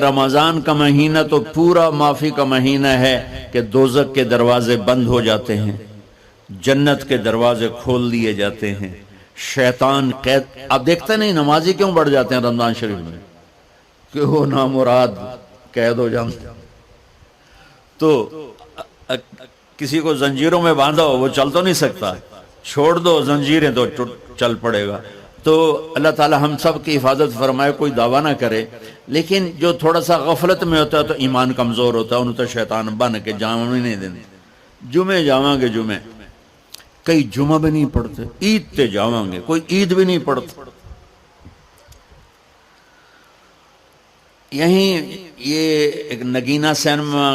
رمضان کا مہینہ تو پورا معافی کا مہینہ ہے کہ دوزخ کے دروازے بند ہو جاتے ہیں، جنت کے دروازے کھول دیے جاتے ہیں، شیطان قید. آپ دیکھتے نہیں نمازی کیوں بڑھ جاتے ہیں رمضان شریف میں؟ کہ وہ نامراد قید ہو جاتے. تو کسی کو زنجیروں میں باندھا ہو وہ چل تو نہیں سکتا، چھوڑ دو زنجیریں تو چل پڑے گا. تو اللہ تعالی ہم سب کی حفاظت فرمائے. کوئی دعویٰ نہ کرے، لیکن جو تھوڑا سا غفلت میں ہوتا ہے تو ایمان کمزور ہوتا ہے، انہوں تو شیطان بن کے جامع نہیں دینے. جمعے جاواں گے، جمعے کئی جمعہ بھی نہیں پڑھتے، عید تے جاواں گے، کوئی عید بھی نہیں پڑھتا. یہیں یہ ایک نگینہ سینما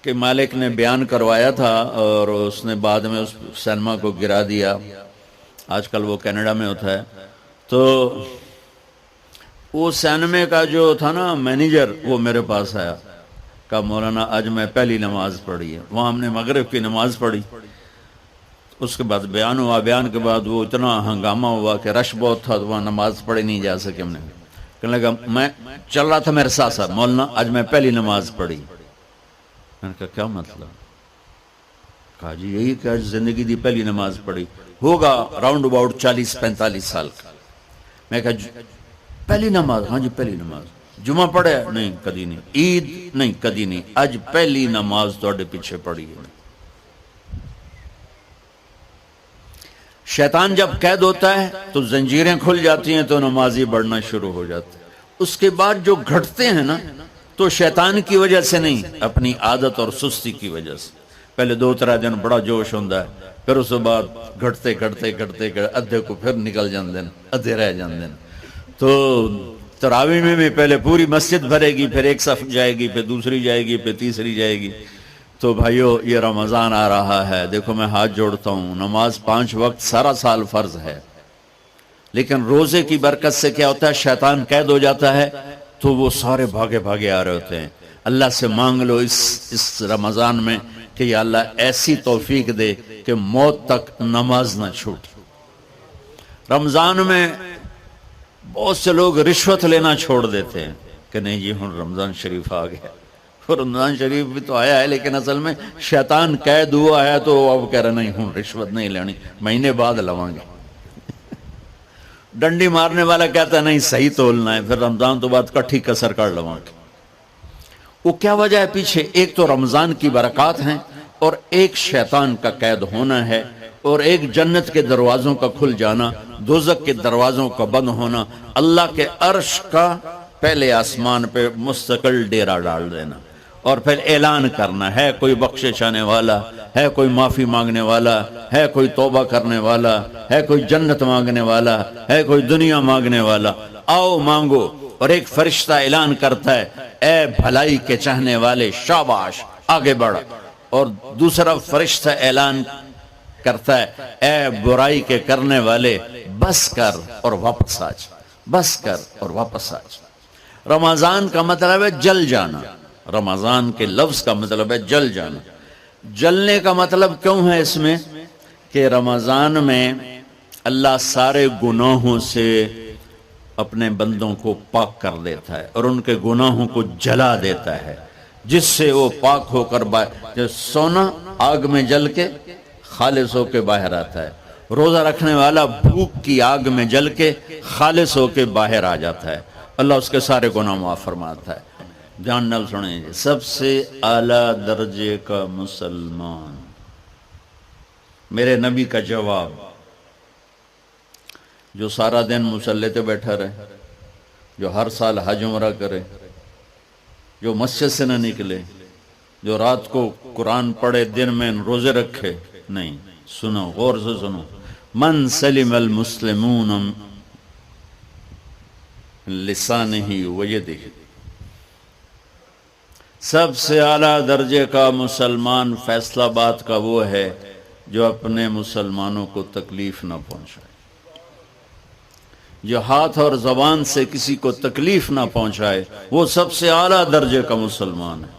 کے مالک نے بیان کروایا تھا اور اس نے بعد میں اس سینما کو گرا دیا. آج کل وہ کینیڈا میں ہوتا ہے. تو وہ سینمے کا جو تھا نا مینیجر، وہ میرے پاس آیا، کہا مولانا آج میں پہلی نماز پڑھی ہے. وہاں ہم نے مغرب کی نماز پڑھی. اس کے بعد بیان ہوا. بیان کے بعد وہ اتنا ہنگامہ ہوا کہ رش بہت تھا تو وہاں نماز پڑھی نہیں جا سکے. ہم نے کہنے لگا میں چل رہا تھا میرے ساتھ ساتھ، مولانا آج میں پہلی نماز پڑھی. میں نے کہا کیا مطلب؟ کہا جی یہی کہ آج زندگی دی پہلی نماز پڑھی. ہوگا راؤنڈ اباؤٹ 40-45 سال کا. میں کہا پہلی نماز؟ ہاں جی پہلی نماز. جمعہ پڑھے؟ نہیں کدی نہیں. عید؟ نہیں کدی نہیں. آج پہلی نماز توڑے پیچھے پڑھی ہے. شیطان جب قید ہوتا ہے تو زنجیریں کھل جاتی ہیں تو نمازی بڑھنا شروع ہو جاتے ہیں. اس کے بعد جو گھٹتے ہیں نا تو شیطان کی وجہ سے نہیں، اپنی عادت اور سستی کی وجہ سے. پہلے 2-3 دن بڑا جوش ہوتا ہے، پھر اس کے بعد گھٹتے ادھے کو پھر نکل جاندے ہیں، ادھے رہ جاندے ہیں. تو تراویح میں بھی پہلے پوری مسجد بھرے گی، پھر ایک صف جائے گی، پھر دوسری جائے گی، پھر تیسری جائے گی. تو بھائیو یہ رمضان آ رہا ہے، دیکھو میں ہاتھ جوڑتا ہوں. نماز 5 وقت سارا سال فرض ہے، لیکن روزے کی برکت سے کیا ہوتا ہے؟ شیطان قید ہو جاتا ہے تو وہ سارے بھاگے آ رہے ہوتے ہیں. اللہ سے مانگ لو اس رمضان میں کہ یا اللہ ایسی توفیق دے کہ موت تک نماز نہ چھوٹ. رمضان میں بہت سے لوگ رشوت لینا چھوڑ دیتے ہیں کہ نہیں جی ہن رمضان شریف آ گیا. رمضان شریف بھی تو آیا ہے، لیکن اصل میں شیطان قید ہوا ہے تو اب کہہ رہے نہیں ہن رشوت نہیں لینی، مہینے بعد لواں گے. ڈنڈی مارنے والا کہتا ہے نہیں صحیح تولنا ہے، پھر رمضان تو بعد کٹھی کسر کر لواں گے. وہ کیا وجہ ہے پیچھے؟ ایک تو رمضان کی برکات ہیں، اور ایک شیطان کا قید ہونا ہے، اور ایک جنت کے دروازوں کا کھل جانا، دوزخ کے دروازوں کا بند ہونا، اللہ کے عرش کا پہلے آسمان پہ مستقل ڈیرا ڈال دینا، اور پھر اعلان کرنا ہے کوئی بخشش آنے والا ہے، کوئی معافی مانگنے والا ہے، کوئی توبہ کرنے والا ہے، کوئی جنت مانگنے والا ہے، کوئی دنیا مانگنے والا، آؤ مانگو. اور ایک فرشتہ اعلان کرتا ہے اے بھلائی کے چاہنے والے شاباش آگے بڑھ. اور دوسرا فرشتہ اعلان کرتا ہے اے برائی کے کرنے والے بس کر اور واپس آ جا، بس کر اور واپس آ جا. رمضان کا مطلب ہے جل جانا. رمضان کے لفظ کا مطلب ہے جل جانا. جلنے کا مطلب کیوں ہے اس میں؟ کہ رمضان میں اللہ سارے گناہوں سے اپنے بندوں کو پاک کر دیتا ہے اور ان کے گناہوں کو جلا دیتا ہے، جس سے وہ پاک ہو کر سونا آگ میں جل کے خالص ہو کے باہر آتا ہے. روزہ رکھنے والا بھوک کی آگ میں جل کے خالص ہو کے باہر آ جاتا ہے. اللہ اس کے سارے گناہ معاف فرماتا ہے. دھیان نال سنیں جی. سب سے اعلیٰ درجے کا مسلمان، میرے نبی کا جواب، جو سارا دن مصلی پہ بیٹھا رہے، جو ہر سال حج عمرہ کرے، جو مسجد سے نہ نکلے، جو رات کو قرآن پڑھے، دن میں روزے رکھے. نہیں، سنو غور سے سنو. من سلم المسلمون لسانہ ویدہ، سب سے اعلیٰ درجے کا مسلمان فیصلہ بات کا وہ ہے جو اپنے مسلمانوں کو تکلیف نہ پہنچائے، جو ہاتھ اور زبان سے کسی کو تکلیف نہ پہنچائے، وہ سب سے اعلیٰ درجے کا مسلمان ہے.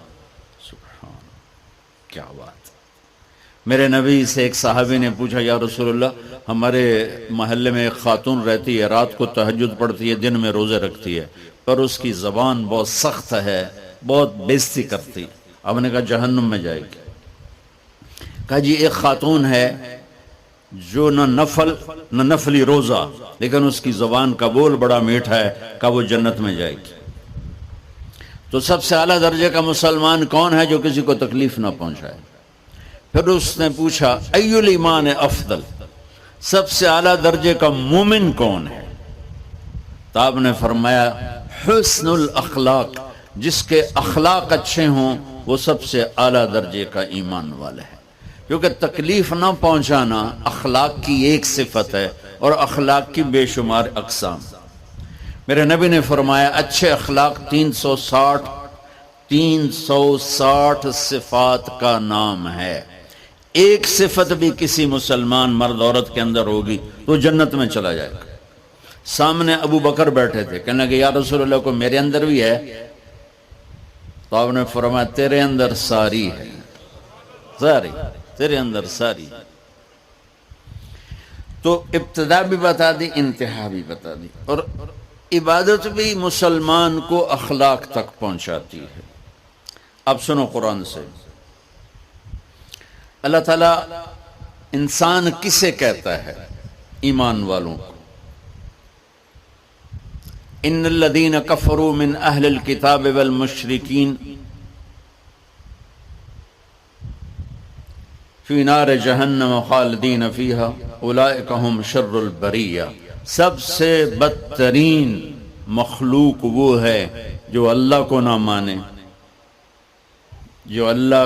سبحان کیا بات. میرے نبی سے ایک صحابی نے پوچھا یا رسول اللہ، ہمارے محلے میں ایک خاتون رہتی ہے، رات کو تہجد پڑھتی ہے، دن میں روزے رکھتی ہے، پر اس کی زبان بہت سخت ہے، بہت بےزتی کرتی. اب نے کہا جہنم میں جائے گی. کہا جی ایک خاتون ہے جو نہ نفلی روزہ، لیکن اس کی زبان کا بول بڑا میٹھا ہے، کہا وہ جنت میں جائے گی. تو سب سے اعلیٰ درجے کا مسلمان کون ہے جو کسی کو تکلیف نہ پہنچائے؟ پھر اس نے پوچھا ای الایمان افضل، سب سے اعلیٰ درجے کا مومن کون ہے؟ تو آپ نے فرمایا حسن الاخلاق، جس کے اخلاق اچھے ہوں وہ سب سے اعلیٰ درجے کا ایمان والا ہے. کیونکہ تکلیف نہ پہنچانا اخلاق کی ایک صفت ہے، اور اخلاق کی بے شمار اقسام. میرے نبی نے فرمایا اچھے اخلاق 360 صفات کا نام ہے. ایک صفت بھی کسی مسلمان مرد عورت کے اندر ہوگی تو جنت میں چلا جائے گا. سامنے ابو بکر بیٹھے تھے، کہنے لگے یا رسول اللہ کو میرے اندر بھی ہے؟ تو آپ نے فرمایا تیرے اندر ساری ہے، ساری تیرے اندر ساری. تو ابتدا بھی بتا دی، انتہا بھی بتا دی. اور عبادت بھی مسلمان کو اخلاق تک پہنچاتی ہے. اب سنو قرآن سے، اللہ تعالیٰ انسان کسے کہتا ہے؟ ایمان والوں کو. ان الذین کفروا من اہل الکتاب والمشرکین فی نار جہنم خالدین فیہا اولئک ہم شر البریہ. سب سے بدترین مخلوق وہ ہے جو اللہ کو نہ مانے، جو اللہ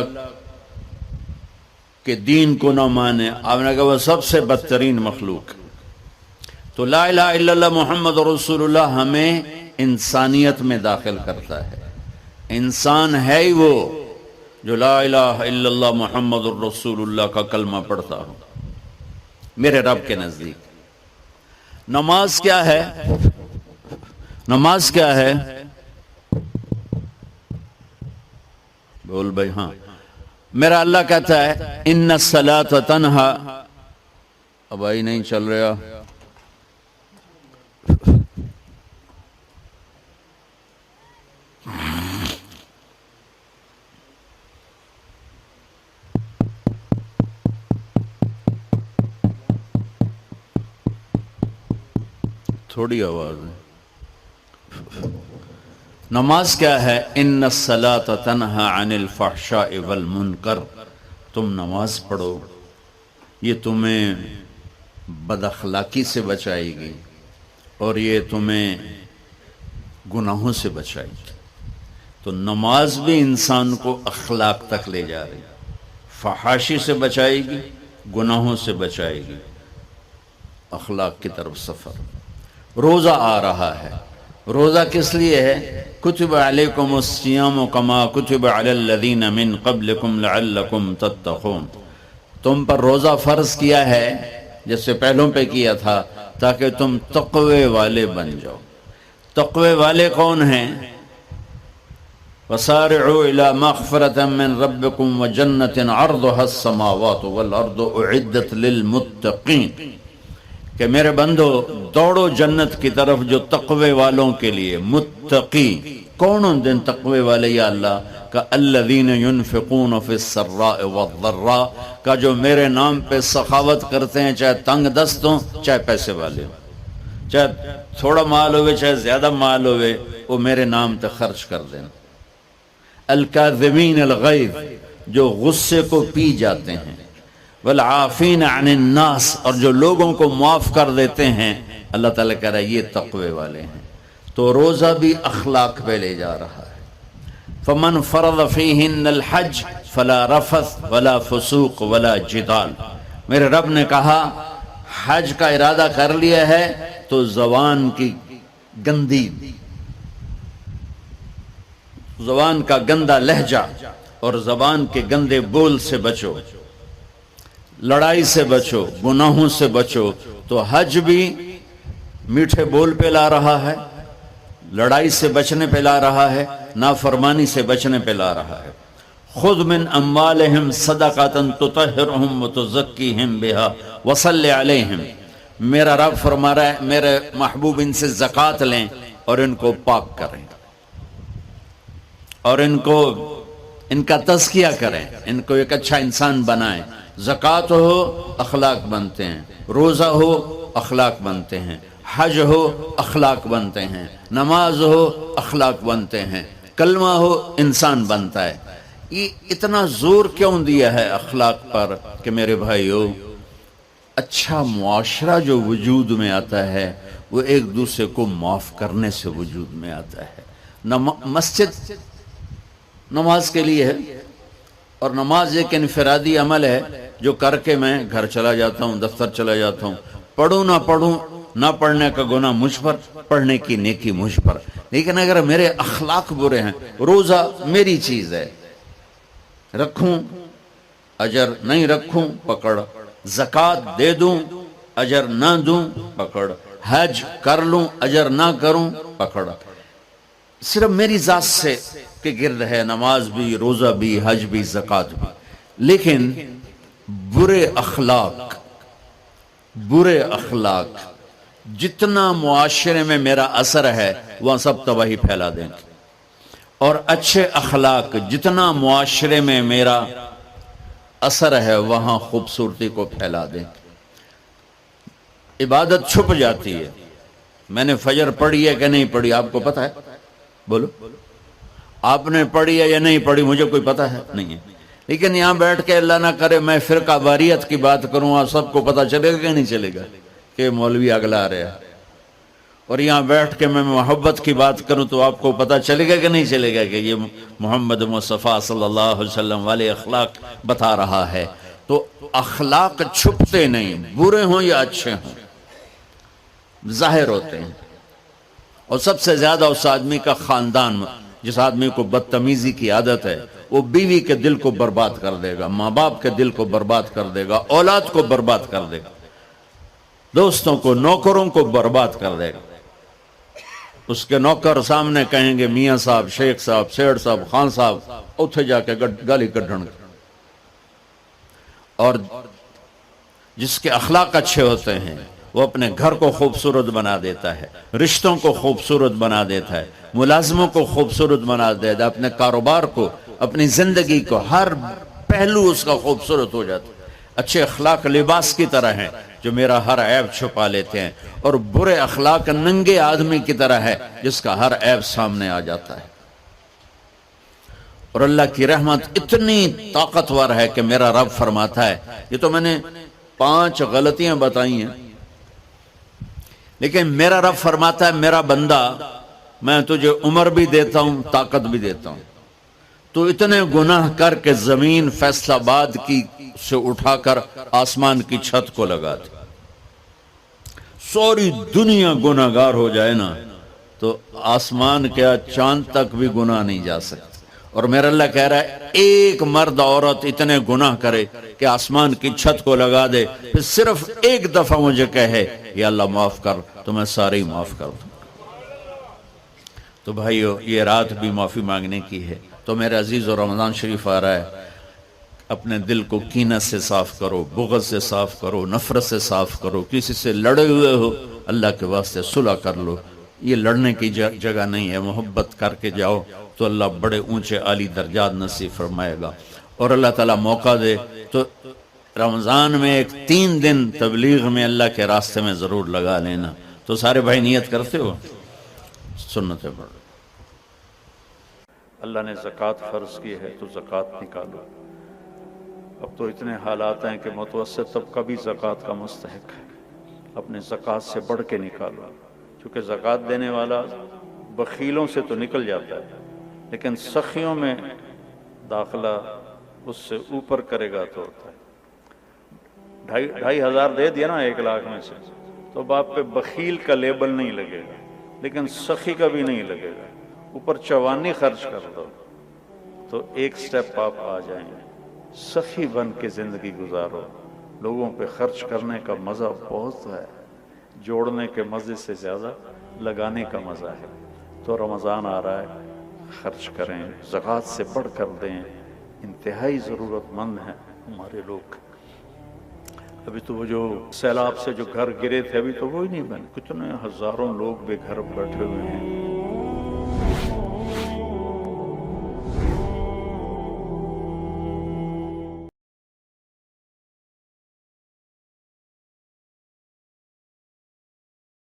کے دین کو نہ مانے. آپ نے کہا وہ سب سے بدترین مخلوق. تو لا الہ الا اللہ محمد رسول اللہ ہمیں انسانیت میں داخل کرتا ہے. انسان ہے ہی وہ جو لا الہ الا اللہ محمد الرسول اللہ کا کلمہ پڑھتا ہوں میرے رب کے نزدیک. نماز کیا ہے؟ نماز کیا ہے؟ بول بھائی. ہاں، میرا اللہ کہتا ہے ان الصلاۃ تنہا. اب آئی نہیں چل رہا. تھوڑی آواز ہے. نماز کیا ہے؟ ان الصلاۃ تنہا عن الفحشاء والمنکر. تم نماز پڑھو، یہ تمہیں بد اخلاقی سے بچائے گی اور یہ تمہیں گناہوں سے بچائے گی. تو نماز بھی انسان کو اخلاق تک لے جا رہی، فحاشی سے بچائے گی، گناہوں سے بچائے گی، اخلاق کی طرف سفر. روزہ آ رہا ہے. روزہ کس لیے ہے؟ کتب علیکم الصیام کما کتب علی الذین من قبلکم لعلکم تتقون. تم پر روزہ فرض کیا ہے جس سے پہلوں پہ کیا تھا تاکہ تم تقوی والے بن جاؤ. تقوی والے کون ہیں؟ وسارعوا الی مغفرۃ من ربکم وجنۃ عرضها السماوات والارض اعدت للمتقین. کہ میرے بندو دوڑو جنت کی طرف جو تقوی والوں کے لیے. متقی کون ہیں دن تقوی والے یا اللہ؟ کہ الذین ينفقون فی السراء والضراء، کا جو میرے نام پہ سخاوت کرتے ہیں، چاہے تنگ دست ہوں چاہے پیسے والے ہوں، چاہے تھوڑا مال ہوئے چاہے زیادہ مال ہوئے، وہ میرے نام پہ خرچ کر دیں. الکاظمین الغیظ، جو غصے کو پی جاتے ہیں. والعافین عن الناس، اور جو لوگوں کو معاف کر دیتے ہیں. اللہ تعالیٰ کہہ رہا ہے یہ تقوی والے ہیں. تو روزہ بھی اخلاق پہ لے جا رہا ہے. فمن فرض فیہن الحج فلا رفث ولا فسوق ولا جدال. میرے رب نے کہا حج کا ارادہ کر لیا ہے تو زبان کی گندی، زبان کا گندا لہجہ اور زبان کے گندے بول سے بچو، لڑائی سے بچو، گناہوں سے بچو. تو حج بھی میٹھے بول پہ لا رہا ہے، لڑائی سے بچنے پہ لا رہا ہے، نافرمانی سے بچنے پہ لا رہا ہے. خذ من اموالہم صدقۃ تطہرہم وتزکیہم بہا وصلی علیہم. میرا رب فرما رہا ہے میرے محبوب ان سے زکوٰۃ لیں اور ان کو پاک کریں اور ان کا تزکیہ کریں، ان کو ایک اچھا انسان بنائیں۔ زکوٰۃ ہو اخلاق بنتے ہیں، روزہ ہو اخلاق بنتے ہیں، حج ہو اخلاق بنتے ہیں، نماز ہو اخلاق بنتے ہیں، کلمہ ہو انسان بنتا ہے۔ یہ اتنا زور کیوں دیا ہے اخلاق پر کہ میرے بھائیو، اچھا معاشرہ جو وجود میں آتا ہے وہ ایک دوسرے کو معاف کرنے سے وجود میں آتا ہے۔ مسجد نماز کے لیے ہے، اور نماز ایک انفرادی عمل ہے جو کر کے میں گھر چلا جاتا ہوں، دفتر چلا جاتا ہوں، پڑھوں نہ پڑھوں، نہ پڑھنے کا گناہ مجھ پر، پڑھنے کی نیکی مجھ پر۔ لیکن اگر میرے اخلاق برے ہیں، روزہ میری چیز ہے، رکھوں اجر، نہیں رکھوں پکڑ، زکوٰۃ دے دوں اجر نہ دوں پکڑ، حج کر لوں اجر نہ کروں پکڑ، صرف میری ذات سے کے گرد ہے نماز بھی، روزہ بھی، حج بھی، زکوٰۃ بھی۔ لیکن برے اخلاق جتنا معاشرے میں میرا اثر ہے وہاں سب تباہی پھیلا دیں گے، اور اچھے اخلاق جتنا معاشرے میں میرا اثر ہے وہاں خوبصورتی کو پھیلا دیں گے۔ عبادت چھپ جاتی ہے، میں نے فجر پڑھی ہے کہ نہیں پڑھی آپ کو پتہ ہے؟ بولو، آپ نے پڑھی ہے یا نہیں پڑھی مجھے کوئی پتہ ہے نہیں ہے، لیکن یہاں بیٹھ کے اللہ نہ کرے میں فرقہ واریت کی بات کروں، آپ سب کو پتہ چلے گا کہ نہیں چلے گا کہ مولوی اگلا رہے ہیں، اور یہاں بیٹھ کے میں محبت کی بات کروں تو آپ کو پتہ چلے گا کہ نہیں چلے گا کہ یہ محمد مصطفیٰ صلی اللہ علیہ وسلم والے اخلاق بتا رہا ہے۔ تو اخلاق چھپتے نہیں، برے ہوں یا اچھے ہوں، ظاہر ہوتے ہیں۔ اور سب سے زیادہ اس آدمی کا خاندان، جس آدمی کو بدتمیزی کی عادت ہے، وہ بیوی کے دل کو برباد کر دے گا، ماں باپ کے دل کو برباد کر دے گا، اولاد کو برباد کر دے گا، دوستوں کو، نوکروں کو برباد کر دے گا۔ اس کے نوکر سامنے کہیں گے میاں صاحب، شیخ صاحب، سیڑ صاحب، خان صاحب، اتھے جا کے گالی کڈھن گے۔ اور جس کے اخلاق اچھے ہوتے ہیں وہ اپنے گھر کو خوبصورت بنا دیتا ہے، رشتوں کو خوبصورت بنا دیتا ہے، ملازموں کو خوبصورت بنا دیتا ہے، اپنے کاروبار کو، اپنی زندگی کو، ہر پہلو اس کا خوبصورت ہو جاتا ہے۔ اچھے اخلاق لباس کی طرح ہیں جو میرا ہر عیب چھپا لیتے ہیں، اور برے اخلاق ننگے آدمی کی طرح ہے جس کا ہر عیب سامنے آ جاتا ہے۔ اور اللہ کی رحمت اتنی طاقتور ہے کہ میرا رب فرماتا ہے، یہ تو میں نے 5 غلطیاں بتائی ہیں، لیکن میرا رب فرماتا ہے میرا بندہ میں تجھے عمر بھی دیتا ہوں، طاقت بھی دیتا ہوں، تو اتنے گناہ کر کے زمین فیصل آباد کی سے اٹھا کر آسمان کی چھت کو لگا دے، سوری دنیا گناہگار ہو جائے نا تو آسمان کیا چاند تک بھی گناہ نہیں جا سکتے۔ اور میرا اللہ کہہ رہا ہے ایک مرد عورت اتنے گناہ کرے کہ آسمان کی چھت کو لگا دے، پھر صرف ایک دفعہ مجھے کہے یا اللہ معاف کر تو میں سارے ہی معاف کر دوں۔ تو بھائیو یہ رات بھی معافی مانگنے کی ہے۔ تو میرے عزیز و رمضان شریف آ رہا ہے، اپنے دل کو کینہ سے صاف کرو، بغض سے صاف کرو، نفرت سے صاف کرو، کسی سے لڑے ہوئے ہو اللہ کے واسطے صلح کر لو، یہ لڑنے کی جگہ نہیں ہے، محبت کر کے جاؤ تو اللہ بڑے اونچے عالی درجات نصیب فرمائے گا۔ اور اللہ تعالیٰ موقع دے تو رمضان میں ایک 3 دن تبلیغ میں اللہ کے راستے میں ضرور لگا لینا۔ تو سارے بھائی نیت کرتے ہو؟ سنتیں پڑھ۔ اللہ نے زکوٰۃ فرض کی ہے تو زکوٰۃ نکالو۔ اب تو اتنے حالات ہیں کہ متوسط طبقہ بھی زکوٰۃ کا مستحق ہے، اپنے زکوٰۃ سے بڑھ کے نکالو، چونکہ زکوٰۃ دینے والا بخیلوں سے تو نکل جاتا ہے لیکن سخیوں میں داخلہ اس سے اوپر کرے گا تو ہوتا ہے۔ 2,500 دے دیا نا 1 لاکھ میں سے تو باپ پہ بخیل کا لیبل نہیں لگے گا، لیکن سخی کا بھی نہیں لگے گا، اوپر چوانی خرچ کر دو تو ایک سٹیپ آپ آ جائیں گے۔ سخی بن کے زندگی گزارو، لوگوں پہ خرچ کرنے کا مزہ بہت ہے، جوڑنے کے مزے سے زیادہ لگانے کا مزہ ہے۔ تو رمضان آ رہا ہے، خرچ کریں، زکوٰۃ سے بڑھ کر دیں، انتہائی ضرورت مند ہیں ہمارے لوگ۔ ابھی تو وہ جو سیلاب سے جو گھر گرے تھے ابھی تو وہ ہی نہیں بنے، کتنے ہزاروں لوگ بے گھر بیٹھے ہوئے ہیں۔